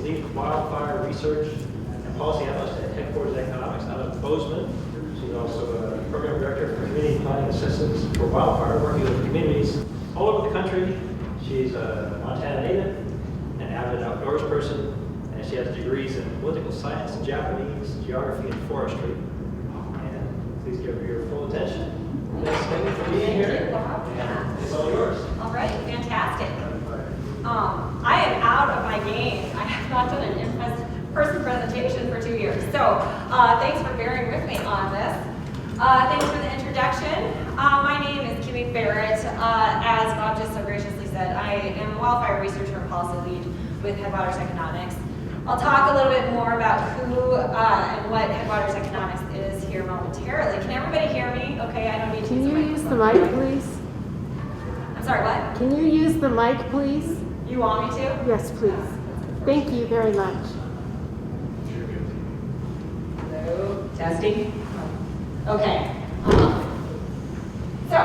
Lead Wildfire Research and Policy Analyst at Headwaters Economics out of Bozeman. She's also a Program Director for Community Planning Assistance for Wildfire, working with communities all over the country. She's a Montana native, an avid outdoors person, and she has degrees in political science, Japanese, geography, and forestry. And please give her your full attention. Thanks, Kimiko, for being here. And it's all yours. All right, fantastic. I am out of my game. I have not done an in-person presentation for 2 years. So thanks for bearing with me on this. Thanks for the introduction. My name is Kimiko Barrett. As Bob just so graciously said, I am a wildfire researcher and policy lead with Headwaters Economics. I'll talk a little bit more about who and what Headwaters Economics is here momentarily. Can everybody hear me? Okay, I don't need to use the Can you use the mic, please? I'm sorry, what? Can you use the mic, please? You want me to? Yes, please. Thank you very much. Hello, testing. Okay. So,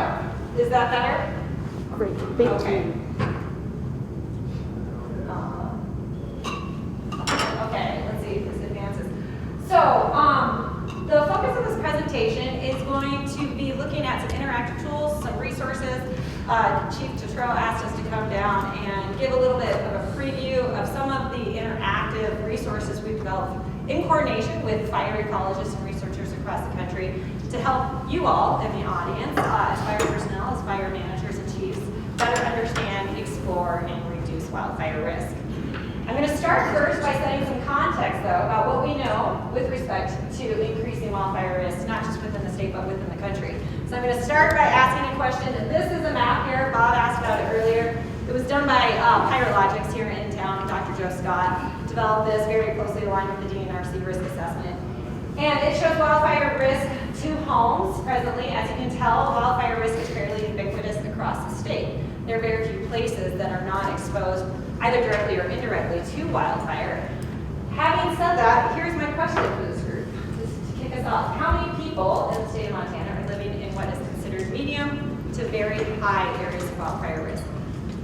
is that better? Great, thank you. Okay, let's see if this advances. So, the focus of this presentation is going to be looking at some interactive tools, some resources. Chief Tuttrell asked us to come down and give a little bit of a preview of some of the interactive resources we've developed in coordination with fire ecologists and researchers across the country to help you all in the audience, as fire personnel, as fire managers and chiefs, better understand, explore, and reduce wildfire risk. I'm going to start first by setting some context, though, about what we know with respect to increasing wildfire risk, not just within the state, but within the country. So I'm going to start by asking a question. This is a map here. Bob asked about it earlier. It was done by Pyrologics here in town. Dr. Joe Scott developed this, very closely aligned with the DNRC risk assessment. And it shows wildfire risk to homes presently. As you can tell, wildfire risk is fairly ubiquitous across the state. There are very few places that are not exposed, either directly or indirectly, to wildfire. Having said that, here's my question for this group, just to kick us off. How many people in the state of Montana are living in what is considered medium to very high areas of wildfire risk?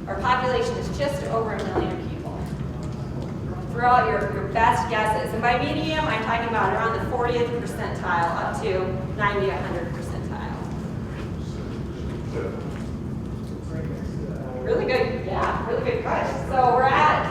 Our population is just over 1 million people. Throw out your best guesses. And by medium, I'm talking about around the 40th percentile up to 90, 100 percentile. Really good, yeah, really good question. So we're at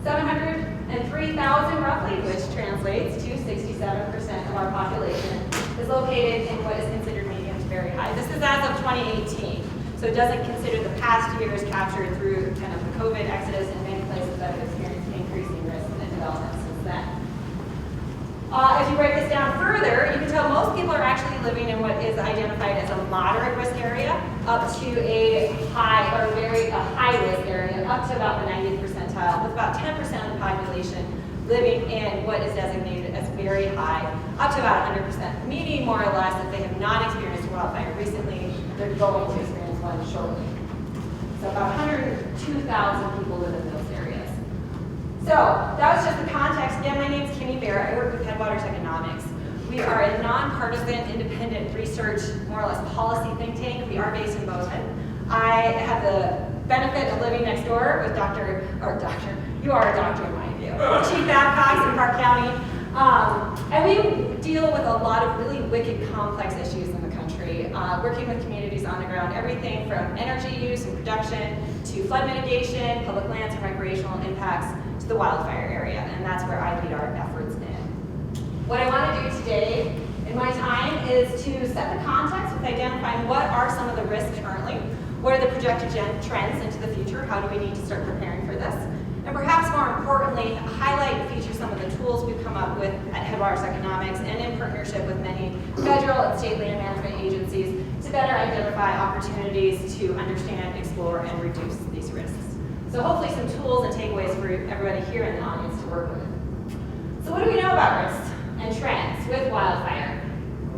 703,000 roughly, which translates to 67% of our population is located in what is considered medium to very high. This is as of 2018, so it doesn't consider the past years captured through kind of the COVID exodus in many places that have experienced increasing risk and development since then. If you break this down further, you can tell most people are actually living in what is identified as a moderate risk area, up to a high or a high risk area, up to about the 90th percentile, with about 10% of the population living in what is designated as very high, up to about 100%, meaning more or less that they have not experienced a wildfire recently, they're going to experience one shortly. So about 102,000 people live in those areas. So that was just the context. Again, my name is Kimiko Barrett. I work with Headwaters Economics. We are a nonpartisan, independent research, more or less policy think tank. We are based in Bozeman. I have the benefit of living next door with you are a doctor in my view, Chief Babcock in Park County. And we deal with a lot of really wicked, complex issues in the country, working with communities on the ground, everything from energy use and production to flood mitigation, public lands and recreational impacts, to the wildfire area, and that's where I lead our efforts in. What I want to do today in my time is to set the context with identifying what are some of the risks currently, what are the projected trends into the future, how do we need to start preparing for this, and perhaps more importantly, highlight and feature some of the tools we've come up with at Headwaters Economics and in partnership with many federal and state land management agencies to better identify opportunities to understand, explore, and reduce these risks. So hopefully some tools and takeaways for everybody here in the audience to work with. So what do we know about risks and trends with wildfire?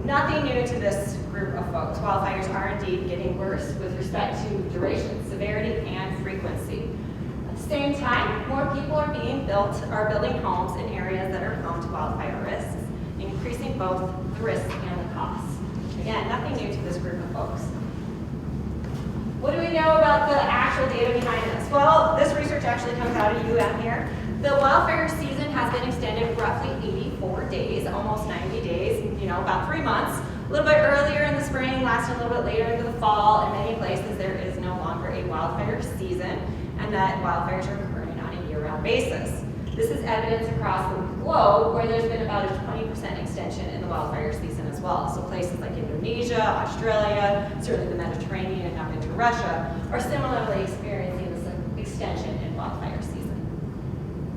Nothing new to this group of folks. Wildfires are indeed getting worse with respect to duration, severity, and frequency. At the same time, more people are building homes in areas that are prone to wildfire risks, increasing both the risk and the costs. Again, nothing new to this group of folks. What do we know about the actual data behind this? Well, this research actually comes out of UM here. The wildfire season has been extended roughly 84 days, almost 90 days, about 3 months. A little bit earlier in the spring, lasting a little bit later into the fall. In many places, there is no longer a wildfire season, and that wildfires are occurring on a year-round basis. This is evidence across the globe where there's been about a 20% extension in the wildfire season as well. So places like Indonesia, Australia, certainly the Mediterranean and now into Russia are similarly experiencing this extension in wildfire season.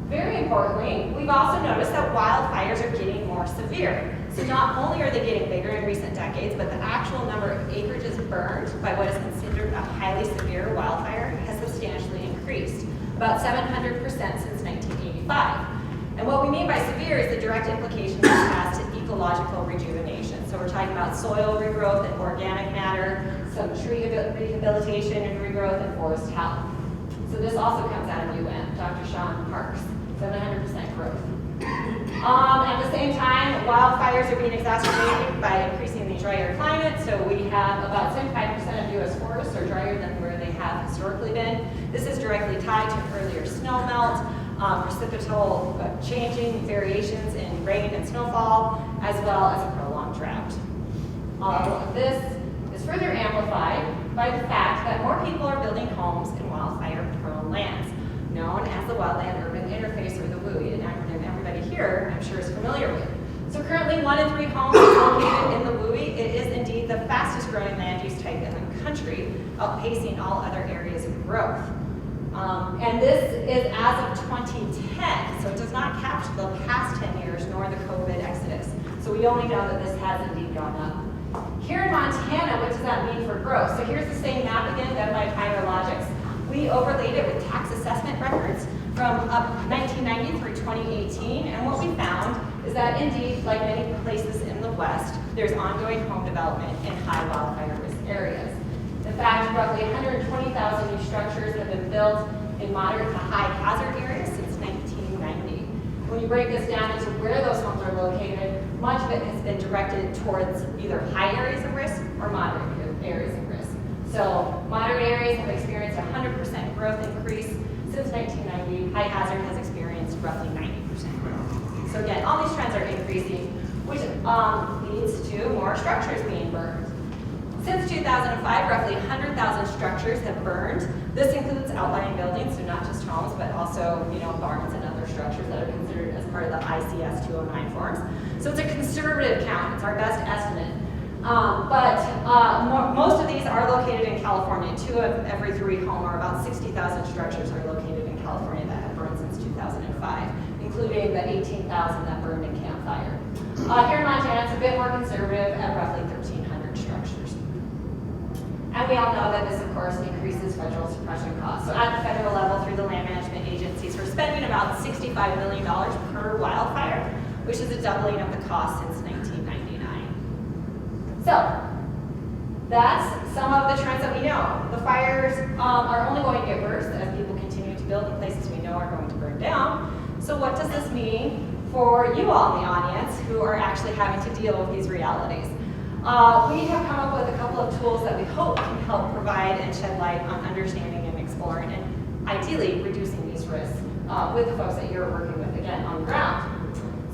Very importantly, we've also noticed that wildfires are getting more severe. So not only are they getting bigger in recent decades, but the actual number of acreages burned by what is considered a highly severe wildfire has substantially increased, about 700% since 1985. And what we mean by severe is the direct implication this has to ecological rejuvenation. So we're talking about soil regrowth and organic matter, some tree rehabilitation and regrowth, and forest health. So this also comes out of UN, Dr. Sean Parks, 700% growth. At the same time, wildfires are being exacerbated by increasing the drier climate. So we have about 75% of U.S. forests are drier than where they have historically been. This is directly tied to earlier snow melt, precipitable changing variations in rain and snowfall, as well as a prolonged drought. This is further amplified by the fact that more people are building homes in wildfire-prone lands, known as the Wildland Urban Interface, or the WUI, an acronym everybody here, I'm sure, is familiar with. So currently, 1 in 3 homes is located in the WUI. It is indeed the fastest growing land use type in the country, outpacing all other areas of growth. And this is as of 2010, so it does not capture the past 10 years nor the COVID exodus. So we only know that this has indeed gone up. Here in Montana, what does that mean for growth? So here's the same map again done by Hydrologics. We overlaid it with tax assessment records from 1990 through 2018, and what we found is that indeed, like many places in the West, there's ongoing home development in high wildfire risk areas. In fact, roughly 120,000 new structures have been built in moderate to high hazard areas since 1990. When you break this down into where those homes are located, much of it has been directed towards either high areas of risk or moderate areas of risk. So moderate areas have experienced a 100% growth increase since 1990. High hazard has experienced roughly 90% growth. So again, all these trends are increasing, which leads to more structures being burned. Since 2005, roughly 100,000 structures have burned. This includes outlying buildings, so not just homes, but also barns and other structures that are considered as part of the ICS 209 forms. So it's a conservative count. It's our best estimate. Most of these are located in California. 2 of every 3 home, or about 60,000 structures, are located in California that have burned since 2005, including the 18,000 that burned in Camp Fire. Here in Montana, it's a bit more conservative at roughly 1,300 structures. And we all know that this, of course, increases federal suppression costs. So at the federal level, through the land management agencies, we're spending about $65 million per wildfire, which is a doubling of the cost since 1999. So that's some of the trends that we know. The fires are only going to get worse as people continue to build in places we know are going to burn down. So what does this mean for you all in the audience who are actually having to deal with these realities? We have come up with a couple of tools that we hope can help provide and shed light on understanding and exploring and ideally reducing these risks with the folks that you're working with, again, on the ground.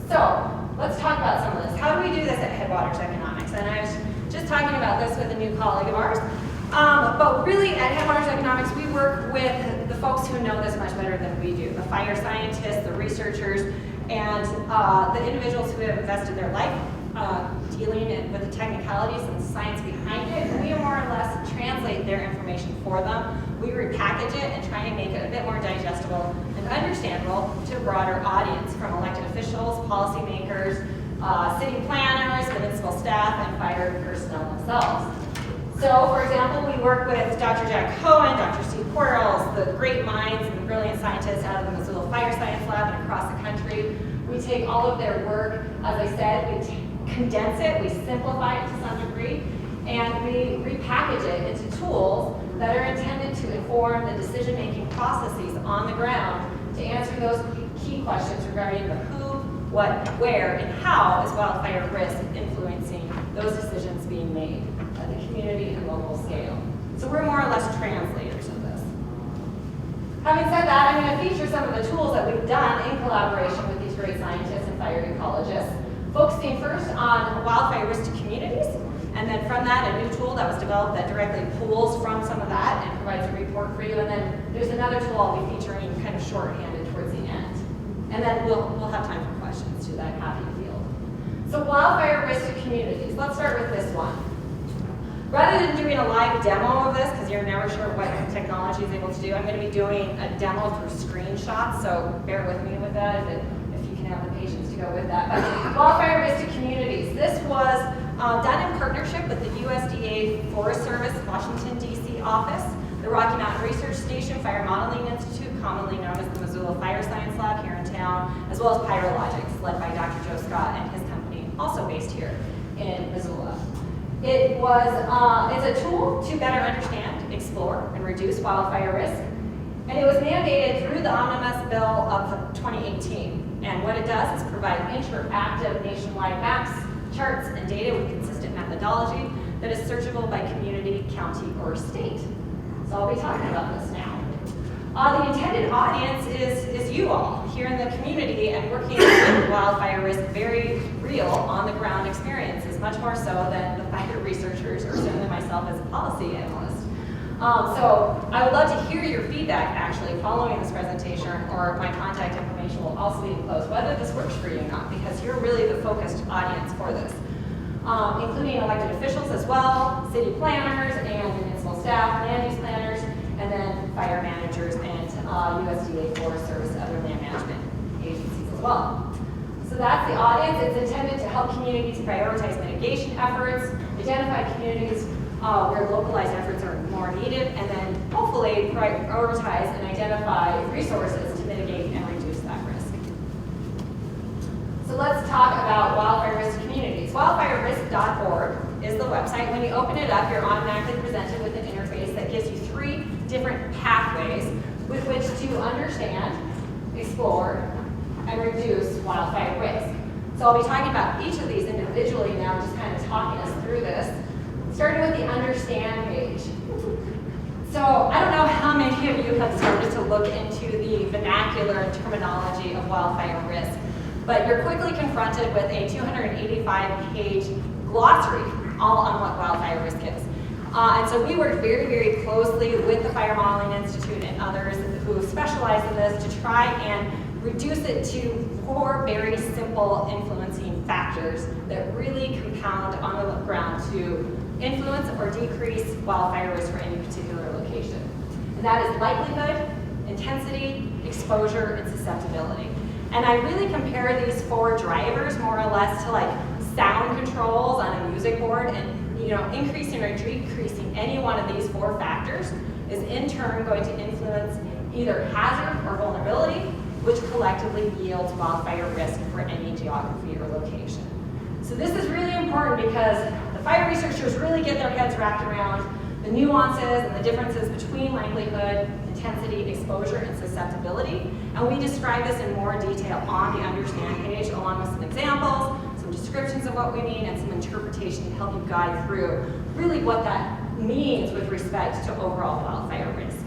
So let's talk about some of this. How do we do this at Headwaters Economics? And I was just talking about this with a new colleague of ours. But really at Headwaters Economics, we work with the folks who know this much better than we do, the fire scientists, the researchers, and the individuals who have invested their life dealing with the technicalities and science behind it. We more or less translate their information for them. We repackage it and try and make it a bit more digestible and understandable to a broader audience, from elected officials, policymakers, city planners, municipal staff, and fire personnel themselves. So, for example, we work with Dr. Jack Cohen, Dr. Steve Quarles, the great minds and the brilliant scientists out of the Missoula Fire Science Lab and across the country. We take all of their work, as I said, we condense it, we simplify it to some degree, and we repackage it into tools that are intended to inform the decision-making processes on the ground to answer those key questions regarding the who, what, where, and how is wildfire risk influencing those decisions being made at the community and local scale. So we're more or less translators of this. Having said that, I'm going to feature some of the tools that we've done that, a new tool that was developed that directly pulls from some of that and provides a report for you. And then there's another tool I'll be featuring kind of shorthanded towards the end. And then we'll have time for questions to that happy field. So wildfire risk to communities. Let's start with this one. Rather than doing a live demo of this, because you're never sure what technology is able to do, I'm going to be doing a demo through screenshots, so bear with me with that if you can have the patience to go with that. But wildfire risk to communities. This was done in partnership with the USDA Forest Service Washington, D.C. office, the Rocky Mountain Research Station Fire Modeling Institute, commonly known as the Missoula Fire Science Lab here in town, as well as Pyrologics, led by Dr. Joe Scott and his company, also based here in Missoula. It's a tool to better understand, explore, and reduce wildfire risk. And it was mandated through the Omnibus Bill of 2018. And what it does is provide interactive nationwide maps, charts, and data with consistent methodology that is searchable by community, county, or state. So I'll be talking about this now. The intended audience is you all here in the community and working with wildfire risk, very real on-the-ground experiences, much more so than the fire researchers or certainly myself as a policy analyst. So I would love to hear your feedback actually following this presentation, or my contact information will also be enclosed, whether this works for you or not, because you're really the focused audience for this, including elected officials as well, city planners and municipal staff, land use planners, and then fire managers and USDA Forest Service, other land management agencies as well. So that's the audience. It's intended to help communities prioritize mitigation efforts, identify communities where localized efforts are more needed, and then hopefully prioritize and identify resources to mitigate and reduce that risk. So let's talk about wildfire risk communities. Wildfirerisk.org is the website. When you open it up, you're automatically presented with an interface that gives you 3 different pathways with which to understand, explore, and reduce wildfire risk. So I'll be talking about each of these individually now, just kind of talking us through this, starting with the understand page. So I don't know how many of you have started to look into the vernacular and terminology of wildfire risk, but you're quickly confronted with a 285-page glossary all on what wildfire risk is. And so we worked very, very closely with the Fire Modeling Institute and others who specialize in this to try and reduce it to 4 very simple influencing factors that really compound on the ground to influence or decrease wildfire risk for any particular location. And that is likelihood, intensity, exposure, and susceptibility. And I really compare these 4 drivers more or less to like sound controls on a music board, and increasing or decreasing any one of these 4 factors is in turn going to influence either hazard or vulnerability, which collectively yields wildfire risk for any geography or location. So this is really important because the fire researchers really get their heads wrapped around the nuances and the differences between likelihood, intensity, exposure, and susceptibility. And we describe this in more detail on the understand page, along with some examples, some descriptions of what we mean, and some interpretation to help you guide through really what that means with respect to overall wildfire risk.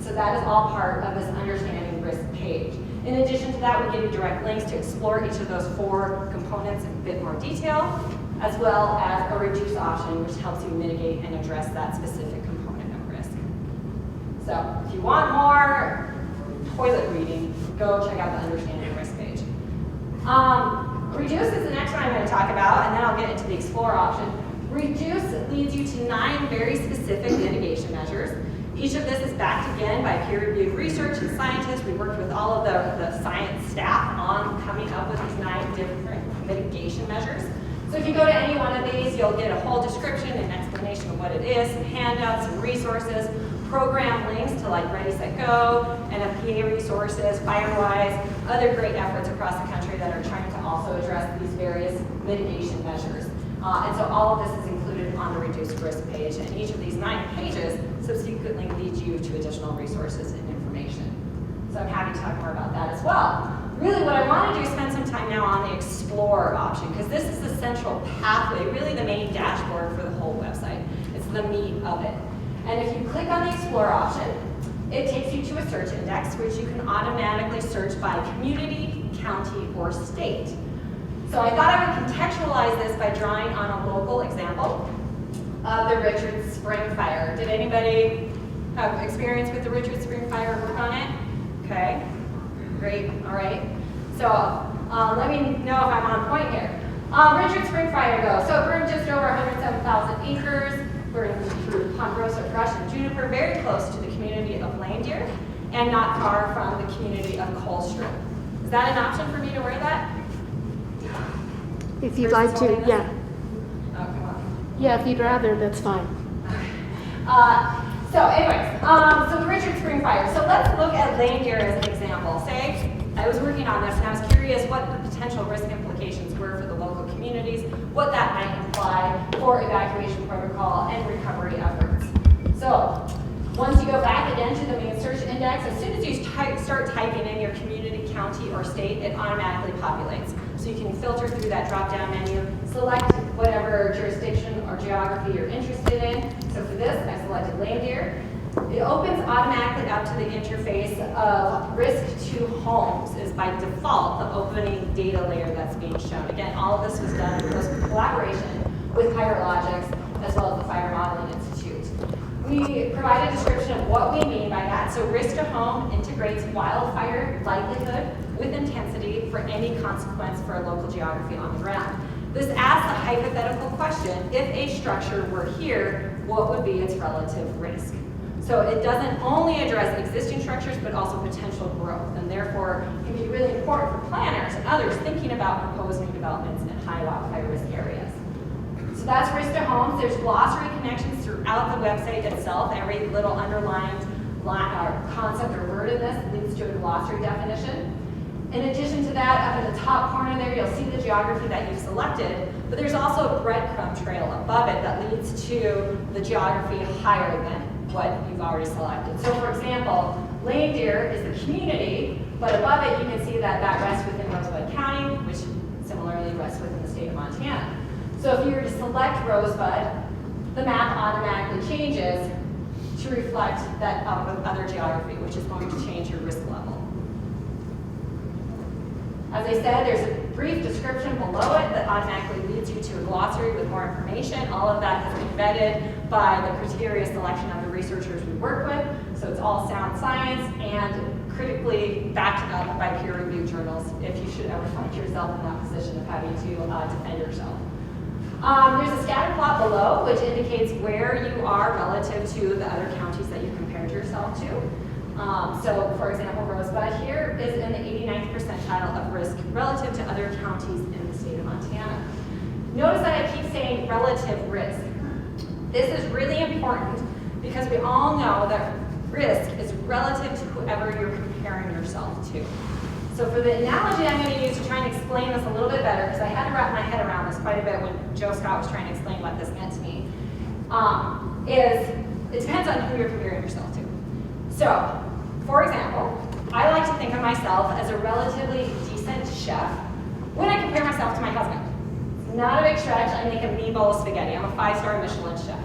So that is all part of this understanding risk page. In addition to that, we give you direct links to explore each of those 4 components in a bit more detail, as well as a reduce option, which helps you mitigate and address that specific component of risk. So if you want more toilet reading, go check out the understanding risk page. Reduce is the next one I'm going to talk about, and then I'll get into the explore option. Reduce leads you to 9 very specific mitigation measures. Each of this is backed again by peer-reviewed research and scientists. We worked with all of the science staff on coming up with these 9 different mitigation measures. So if you go to any one of these, you'll get a whole description and explanation of what it is, some handouts, some resources, program links to like Ready, Set, Go, NFPA resources, Firewise, other great efforts across the country that are trying to also address these various mitigation measures. And so all of this is included on the reduced risk page, and each of these 9 pages subsequently leads you to additional resources and information. So I'm happy to talk more about that as well. Really what I want to do is spend some time now on the explore option, because this is the central pathway, really the main dashboard for the whole website. It's the meat of it. And if you click on the explore option, it takes you to a search index, which you can automatically search by community, county, or state. So I thought I would contextualize this by drawing on a local example. of the Richard Spring Fire. Did anybody have experience with the Richard Spring Fire, work on it? Okay, great, all right. So let me know if I'm on point here. Richard Spring Fire though, so it burned just over 107,000 acres, burned through ponderosa brush and juniper, very close to the community of Landier, and not far from the community of Colstrip. Is that an option for me to wear that? If you'd like to, yeah. Oh, come on. Yeah, if you'd rather, that's fine. So anyways, so the Richard Spring Fire. So let's look at Landier as an example. Say I was working on this and I was curious what the potential risk implications were for the local communities, what that might imply for evacuation protocol and recovery efforts. So once you go back again to the main search index, as soon as you start typing in your community, county, or state, it automatically populates. So you can filter through that drop-down menu, select whatever jurisdiction or geography you're interested in. So for this, I selected Landier. It opens automatically up to the interface of risk to homes is by default the opening data layer that's being shown. Again, all of this was done in close collaboration with HyperLogics as well as the Fire Modeling Institute. We provide a description of what we mean by that. So risk to home integrates wildfire likelihood with intensity for any consequence for a local geography on the ground. This asks a hypothetical question: if a structure were here, what would be its relative risk? So it doesn't only address existing structures, but also potential growth, and therefore can be really important for planners and others thinking about proposed new developments in high wildfire risk areas. So that's risk to homes. There's glossary connections throughout the website itself. Every little underlined concept or word in this leads to a glossary definition. In addition to that, up in the top corner there, you'll see the geography that you've selected, but there's also a breadcrumb trail above it that leads to the geography higher than what you've already selected. So for example, Landier is the community, but above it you can see that that rests within Rosebud County, which similarly rests within the state of Montana. So if you were to select Rosebud, the map automatically changes to reflect that other geography, which is going to change your risk level. As I said, there's a brief description below it that automatically leads you to a glossary with more information. All of that has been vetted by the criteria selection of the researchers we work with. So it's all sound science and critically backed up by peer-reviewed journals if you should ever find yourself in that position of having to defend yourself. There's a scatter plot below which indicates where you are relative to the other counties that you compared yourself to. So for example, Rosebud here is in the 89th percentile of risk relative to other counties in the state of Montana. Notice that I keep saying relative risk. This is really important because we all know that risk is relative to whoever you're comparing yourself to. So for the analogy I'm going to use to try and explain this a little bit better, because I had to wrap my head around this quite a bit when Joe Scott was trying to explain what this meant to me, is it depends on who you're comparing yourself to. So, for example, I like to think of myself as a relatively decent chef when I compare myself to my husband. It's not a big stretch. I make a mean bowl of spaghetti. I'm a 5-star Michelin chef.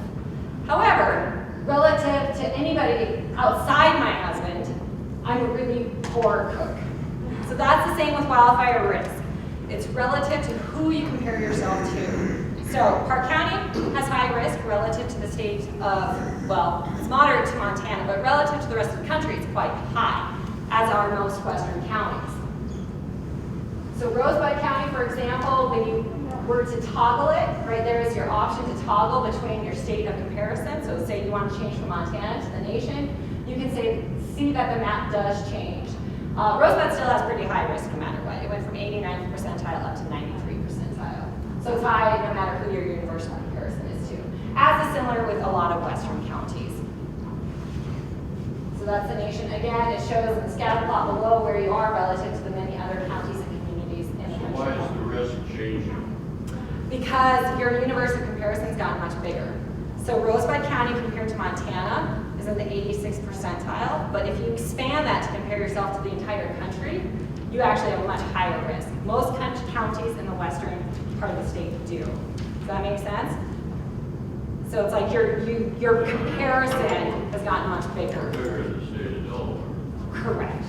However, relative to anybody outside my husband, I'm a really poor cook. So that's the same with wildfire risk. It's relative to who you compare yourself to. So Park County has high risk relative to the state of, well, it's moderate to Montana, but relative to the rest of the country, it's quite high, as are most western counties. So Rosebud County, for example, when you were to toggle it, right there is your option to toggle between your state of comparison. So say you want to change from Montana to the nation, you can see that the map does change. Rosebud still has pretty high risk no matter what. It went from 89th percentile up to 93 percentile. So it's high no matter who your universal comparison is to. As is similar with a lot of western counties. So that's the nation. Again, it shows in the scatter plot below where you are relative to the many other counties and communities in the country. Why is the risk changing? Because your universe of comparison's gotten much bigger. So Rosebud County compared to Montana is in the 86th percentile, but if you expand that to compare yourself to the entire country, you actually have a much higher risk. Most counties in the western part of the state do. Does that make sense? So it's like your comparison has gotten much bigger. Bigger in the state of Delaware. Correct,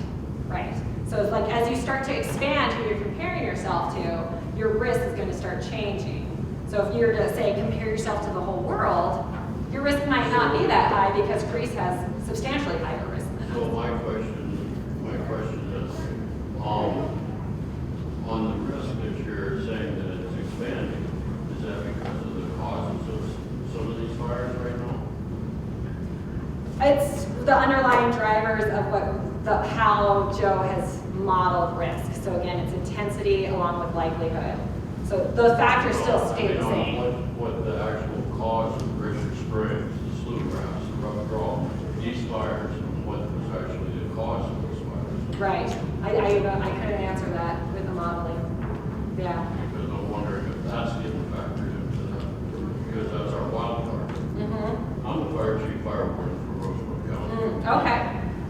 right. So it's like as you start to expand who you're comparing yourself to, your risk is going to start changing. So if you were to say compare yourself to the whole world, your risk might not be that high because Greece has substantially higher risk than us. So my question is, on the risk that you're saying that it's expanding, is that because of the causes of some of these fires right now? It's the underlying drivers of how Joe has modeled risk. So again, it's intensity along with likelihood. So those factors still stay the same. What the actual cause of Richard Springs, the slough grass, the rough draw, these fires, and what was actually the cause of those fires? Right. I couldn't answer that with the modeling. Yeah. Because I'm wondering if that's getting factored into that, because that's our wildfire. Mm-hmm. I'm the fire chief fire warden for Rosewood County. Okay.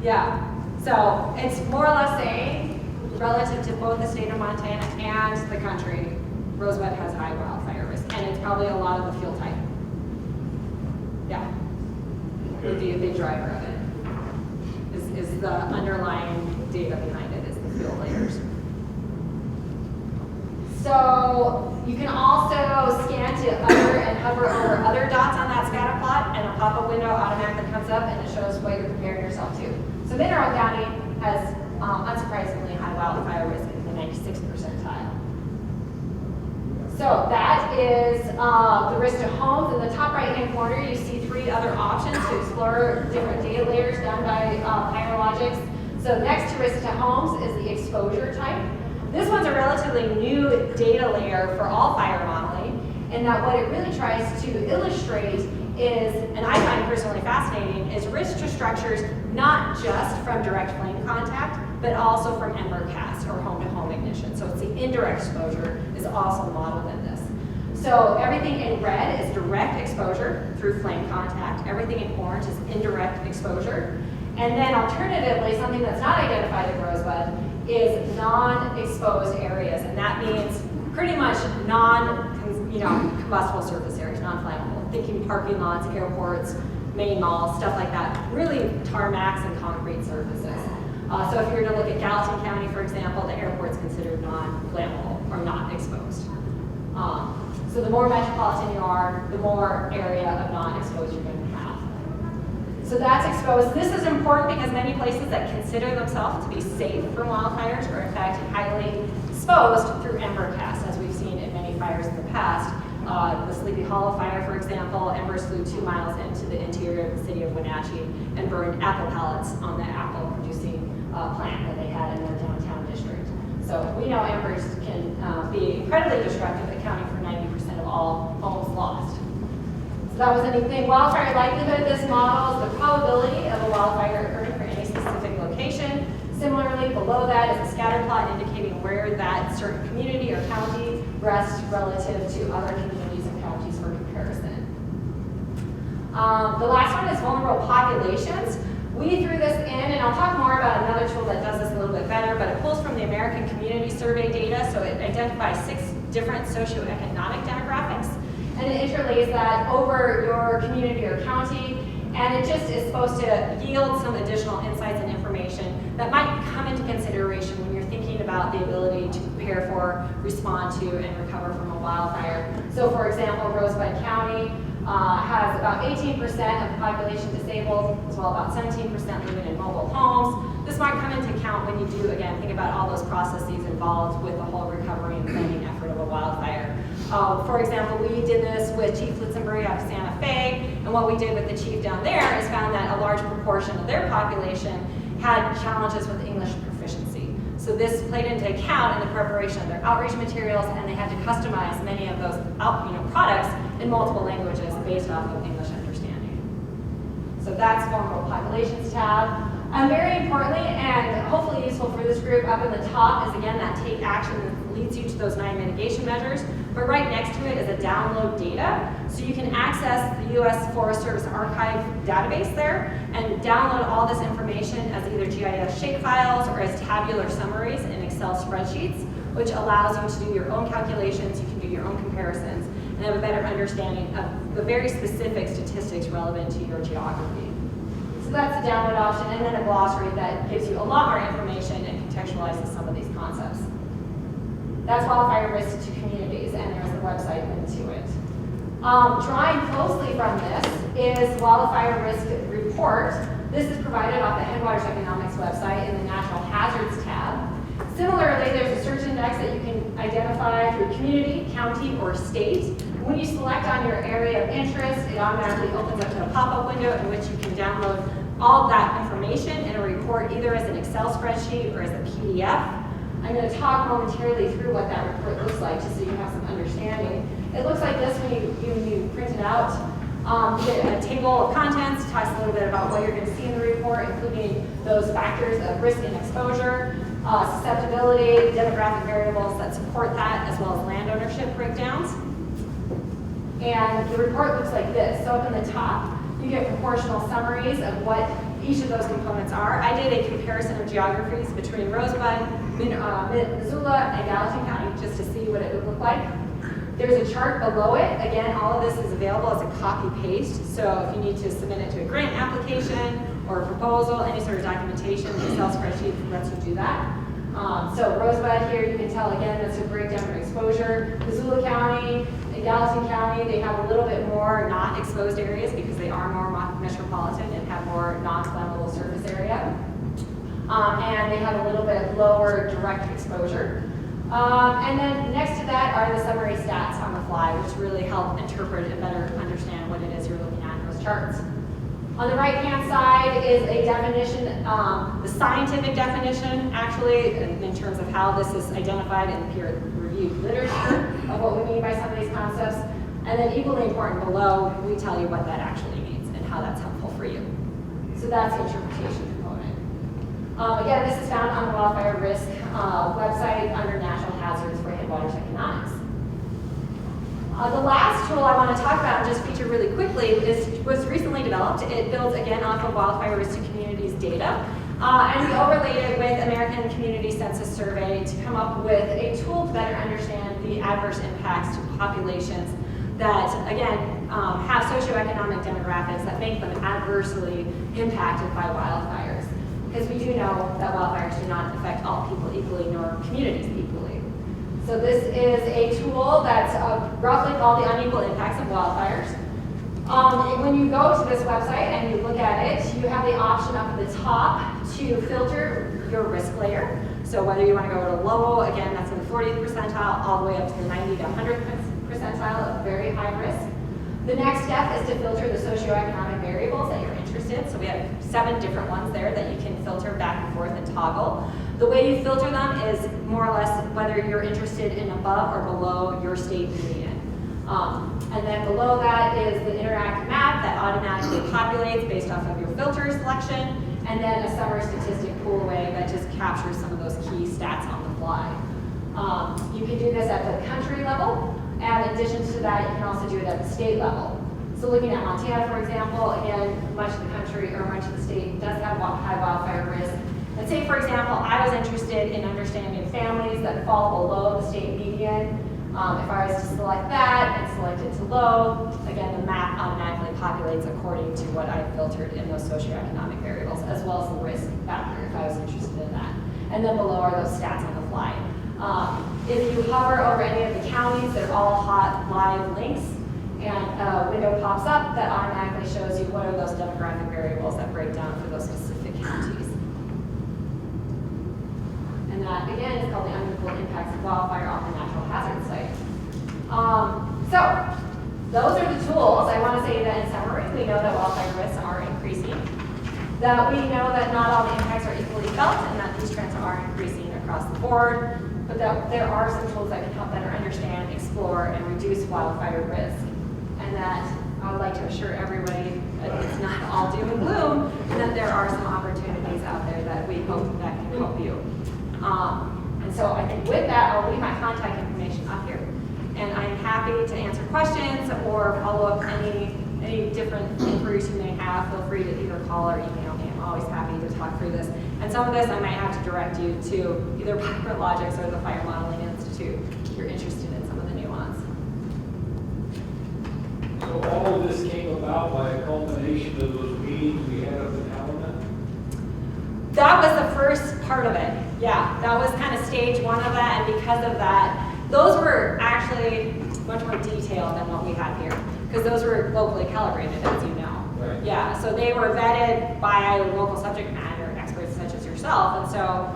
Yeah. So it's more or less saying, relative to both the state of Montana and the country, Rosebud has high wildfire risk, and it's probably a lot of the fuel type. Yeah. Would be a big driver of it. Is the underlying data behind it, is the fuel layers. So you can also scan to other and hover over other dots on that scatter plot, and a pop-up window automatically comes up and it shows what you're comparing yourself to. So Mineral County has unsurprisingly high wildfire risk in the 96th percentile. So that is the risk to homes. In the top right-hand corner, you see 3 other options to explore different data layers done by Pyrologics. So next to risk to homes is the exposure type. This one's a relatively new data layer for all fire modeling, and that what it really tries to illustrate is, and I find personally fascinating, is risk to structures not just from direct flame contact, but also from ember cast or home-to-home ignition. So it's the indirect exposure is also modeled in this. So everything in red is direct exposure through flame contact. Everything in orange is indirect exposure. And then alternatively, something that's not identified in Rosebud is non-exposed areas, and that means pretty much combustible surface areas, non-flammable. Thinking parking lots, airports, main malls, stuff like that. Really tarmacs and concrete surfaces. So if you were to look at Gallatin County, for example, the airport's considered non-flammable or not exposed. So the more metropolitan you are, the more area of non-exposed you're going to have. So that's exposed. This is important because many places that consider themselves to be safe from wildfires are in fact highly exposed through ember cast, as we've seen in many fires in the past. The Sleepy Hollow fire, for example, embers flew 2 miles into the interior of the city of Wenatchee and burned apple pellets on the apple producing plant that they had in their downtown district. So we know embers can be incredibly destructive, accounting for 90% of all homes lost. So that was anything. Wildfire likelihood, this models the probability of a wildfire occurring for any specific location. Similarly, below that is a scatter plot indicating where that certain community or county rests relative to other communities and counties for comparison. The last one is vulnerable populations. We threw this in, and I'll talk more about another tool that does this a little bit better, but it pulls from the American Community Survey data, so it identifies 6 different socioeconomic demographics, and it interlays that over your community or county, and it just is supposed to yield some additional insights and information that might come into consideration when you're thinking about the ability to prepare for, respond to, and recover from a wildfire. So for example, Rosebud County has about 18% of the population disabled, as well about 17% living in mobile homes. This might come into account when you do, again, think about all those processes involved with the whole recovery and planning effort of a wildfire. For example, we did this with Chief Litzenbury out of Santa Fe, and what we did with the chief down there is found that a large proportion of their population had challenges with English proficiency. So this played into account in the preparation of their outreach materials, and they had to customize many of those products in multiple languages based off of English understanding. So that's vulnerable populations tab. And very importantly, and hopefully useful for this group, up in the top is again that take action that leads you to those 9 mitigation measures. But right next to it is a download data. So you can access the U.S. Forest Service Archive database there and download all this information as either GIS shapefiles or as tabular summaries in Excel spreadsheets, which allows you to do your own calculations, you can do your own comparisons, and have a better understanding of the very specific statistics relevant to your geography. So that's a download option, and then a glossary that gives you a lot more information and contextualizes some of these concepts. That's wildfire risk to communities, and there's the website link to it. Drawing closely from this is wildfire risk report. This is provided off the Headwaters Economics website in the Natural Hazards tab. Similarly, there's a search index that you can identify through community, county, or state. When you select on your area of interest, it automatically opens up to a pop-up window in which you can download all of that information in a report, either as an Excel spreadsheet or as a PDF. I'm going to talk momentarily through what that report looks like, just so you have some understanding. It looks like this when you print it out. You get a table of contents, talks a little bit about what you're going to see in the report, including those factors of risk and exposure, susceptibility, demographic variables that support that, as well as land ownership breakdowns. And the report looks like this. So up in the top, you get proportional summaries of what each of those components are. I did a comparison of geographies between Rosebud, Missoula, and Gallatin County, just to see what it would look like. There's a chart below it. Again, all of this is available as a copy-paste. So if you need to submit it to a grant application or a proposal, any sort of documentation, the Excel spreadsheet lets you do that. So Rosebud here, you can tell again, that's a breakdown of exposure. Missoula County and Gallatin County, they have a little bit more not exposed areas because they are more metropolitan and have more non-flammable surface area. And they have a little bit lower direct exposure. And then next to that are the summary stats on the fly, which really help interpret and better understand what it is you're looking at in those charts. On the right-hand side is a definition, the scientific definition, actually, in terms of how this is identified in the peer-reviewed literature of what we mean by some of these concepts. And then equally important below, we tell you what that actually means and how that's helpful for you. So that's the interpretation component. Again, this is found on the wildfire risk website under natural hazards for Headwaters Economics. The last tool I want to talk about and just feature really quickly was recently developed. It builds again off of wildfire risk to communities data. And we overlaid it with American Community Census Survey to come up with a tool to better understand the adverse impacts to populations that, again, have socioeconomic demographics that make them adversely impacted by wildfires. Because we do know that wildfires do not affect all people equally, nor communities equally. So this is a tool that's roughly called the unequal impacts of wildfires. When you go to this website and you look at it, you have the option up at the top to filter your risk layer. So whether you want to go to low, again, that's in the 40th percentile, all the way up to the 90 to 100th percentile of very high risk. The next step is to filter the socioeconomic variables that you're interested in. So we have 7 different ones there that you can filter back and forth and toggle. The way you filter them is more or less whether you're interested in above or below your state median. And then below that is the interactive map that automatically populates based off of your filter selection, and then a summary statistic pool away that just captures some of those key stats on the fly. You can do this at the country level, and in addition to that, you can also do it at the state level. So looking at Montana, for example, again, much of the country or much of the state does have high wildfire risk. Let's say, for example, I was interested in understanding families that fall below the state median. If I was to select that and select it to low, again, the map automatically populates according to what I filtered in those socioeconomic variables, as well as the risk factor if I was interested in that. And then below are those stats on the fly. If you hover over any of the counties, they're all hot live links, and a window pops up that automatically shows you what are those demographic variables that break down for those specific counties. And that, again, is called the unequal impacts of wildfire off the natural hazard site. So, those are the tools. I want to say that in summary, we know that wildfire risks are increasing, that we know that not all the impacts are equally felt, and that these trends are increasing across the board, but that there are some tools that can help better understand, explore, and reduce wildfire risk. And that I would like to assure everybody that it's not all doom and gloom, and that there are some opportunities out there that we hope that can help you. And so I think with that, I'll leave my contact information up here. And I'm happy to answer questions or follow up any different inquiries you may have. Feel free to either call or email me. I'm always happy to talk through this. And some of this I might have to direct you to either Logix or the Fire Modeling Institute if you're interested in some of the nuance. So all of this came about by a culmination of those meetings we had up in Alabama? That was the first part of it. Yeah, that was kind of stage 1 of that, and because of that, those were actually much more detailed than what we have here, because those were locally calibrated, as you know. Right. Yeah, so they were vetted by local subject matter experts such as yourself, and so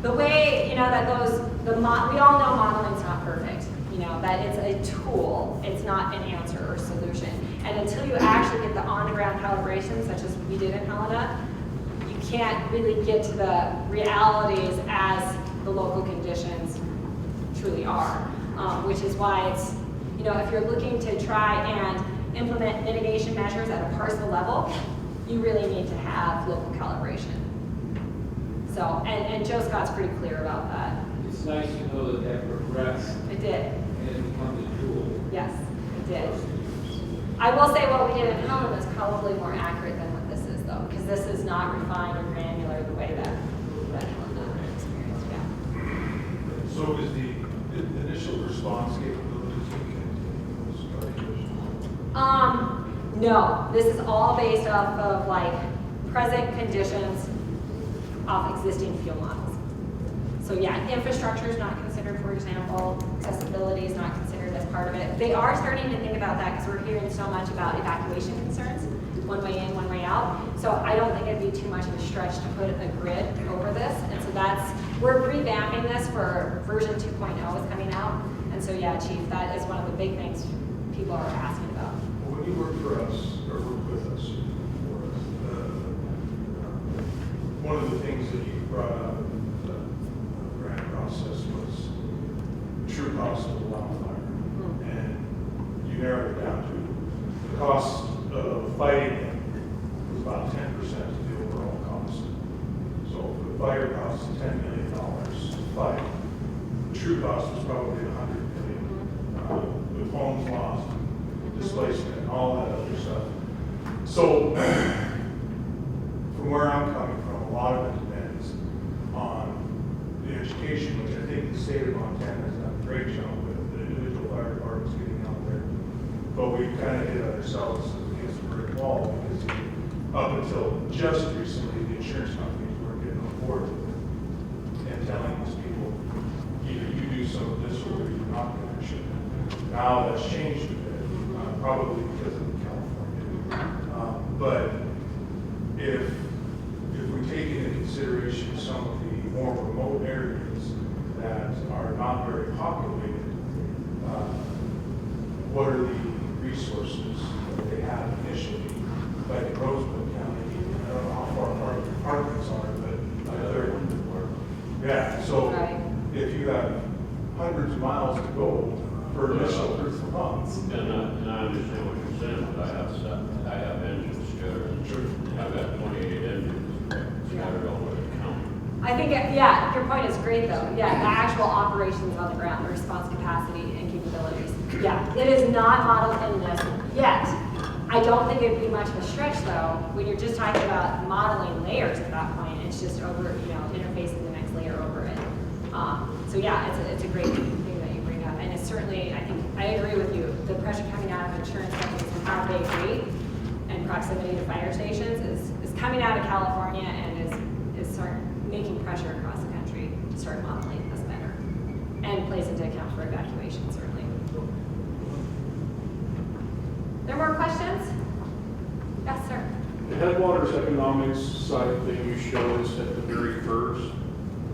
the way, that we all know modeling's not perfect, that it's a tool, it's not an answer or solution. And until you actually get the on-the-ground calibration, such as we did in Helena, you can't really get to the realities as the local conditions truly are, which is why it's, if you're looking to try and implement mitigation measures at a parcel level, you really need to have local calibration. So, and Joe Scott's pretty clear about that. It's nice to know that that progressed It did, and it becomes a tool. yes, it did. I will say what we did in Helena is probably more accurate than what this is, though, because this is not refined or granular the way that Helena experienced, yeah. So is the initial response capabilities No, this is all based off of present conditions of existing fuel models. So yeah, infrastructure is not considered, for example, accessibility is not considered as part of it. They are starting to think about that because we're hearing so much about evacuation concerns, one way in, one way out. So I don't think it'd be too much of a stretch to put a grid over this. And so we're revamping this for version 2.0 is coming out. And so yeah, Chief, that is one of the big things people are asking about. When you work for us, or work with us, one of the things that you brought up in the grant process was the true cost of the wildfire. And you narrowed it down to the cost of fighting it was about 10% of the overall cost. So if the fire costs $10 million to fight, the true cost was probably $100 million. With homes lost, displacement, all that other stuff. So from where I'm coming from, a lot of it depends on the education, which I think the state of Montana has done a great job with. The individual fire departments getting out there. But we kind of hit ourselves against a brick wall because up until just recently, the insurance companies weren't getting on board with it and telling these people, either you do some of this or you're not going to ship it. Now that's changed a bit, probably because of California. But if we take into consideration some of the more remote areas that are not very populated, what are the resources that they have initially? Like in Rosewood County, I don't know how far apart the departments are, but yeah. So Right. if you have hundreds of miles to go for initial response. And I understand what you're saying, but I have engines scattered. I've got 28 engines scattered all over the county. I think, yeah, your point is great though. Yeah, the actual operations on the ground, the response capacity and capabilities. Yeah, it is not modeled in this yet. I don't think it'd be much of a stretch though, when you're just talking about modeling layers at that point. It's just over, interfacing the next layer over it. So yeah, it's a great thing that you bring up. And it's certainly, I think, I agree with you. The pressure coming out of insurance companies and how they rate and proximity to fire stations is coming out of California and is sort of making pressure across the country to start modeling this better and plays into account for evacuation, certainly. There more questions? Yes, sir. The Headwaters economics side of thing you showed us at the very first,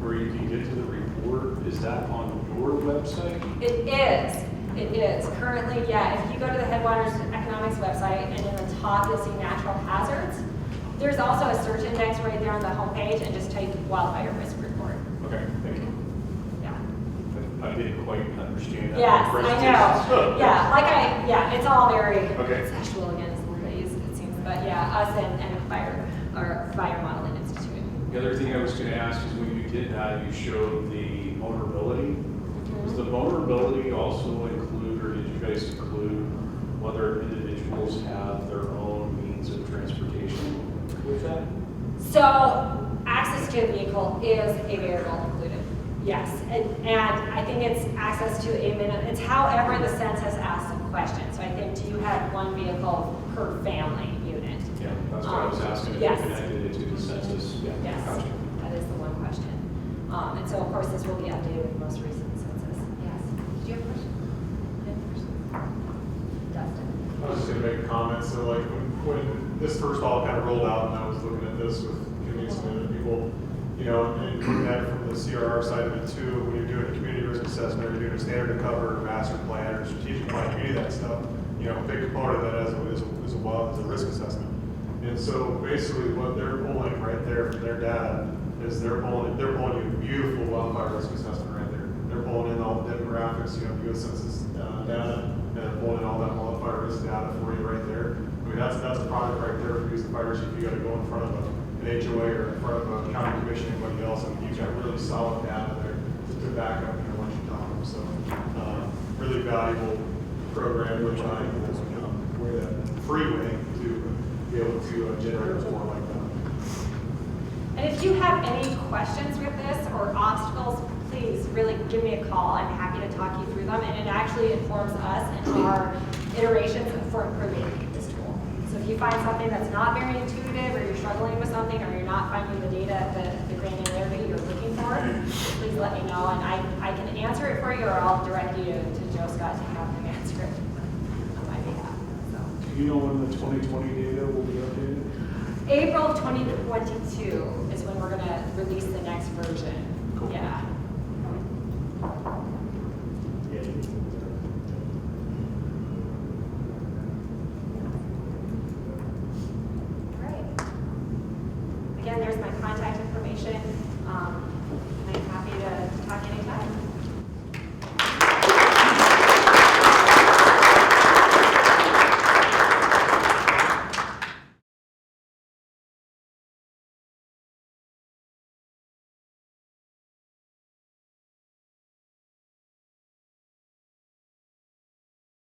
where you can get to the report, is that on your website? It is. It is. Currently, yeah, if you go to the Headwaters Economics website and in the top you'll see natural hazards, there's also a search index right there on the homepage and just type wildfire risk report. Okay, thank you. Yeah. I didn't quite understand that. Yes, I know. Yeah, it's all very Okay. sexual again is the word I use, it seems. But yeah, us and Fire Modeling Institute. The other thing I was going to ask is when you did that, you showed the vulnerability. Does the vulnerability also include, or did you guys include, whether individuals have their own means of transportation with that? So access to a vehicle is a variable included. Yes, and I think it's access to a minimum, it's however the census asks the question. So I think, do you have one vehicle per family unit? Yeah, that's what I was asking, if yes. you connected it to the census. Yeah, Yes, gotcha. that is the one question. And so of course this will be updated with the most recent So like when this first all kind of rolled out and I was looking at this with communities and other people, you know, and looking at it from the CRR side of it too, when you're doing a community risk assessment, or you're doing a standard to cover, or master plan, or strategic plan, any of that stuff, you know, a big component of that is a risk assessment. And so basically what they're pulling right there from their data is they're pulling you a beautiful wildfire risk assessment right there. They're pulling in all the demographics, you know, U.S. Census data, and they're pulling in all that wildfire risk data for you right there. I mean, that's a product right there for using the fire chief. You got to go in front of an HOA or in front of a county commission, anybody else, and you've got really solid data there to back up, you know, what you're talking about. So, really valuable program, which I think is a free way to be able to generate more like that. And if you have any questions with this or obstacles, please really give me a call. I'm happy to talk you through them, and it actually informs us in our iterations for improving this tool. So if you find something that's not very intuitive, or you're struggling with something, or you're not finding the data at the granularity you're looking for, please let me know, and I can answer it for you, or I'll direct you to Joe Scott to have him answer it on my behalf. So. Do you know when the 2020 data will be updated? April of 2022 is when we're going to release the next version. Cool. Yeah.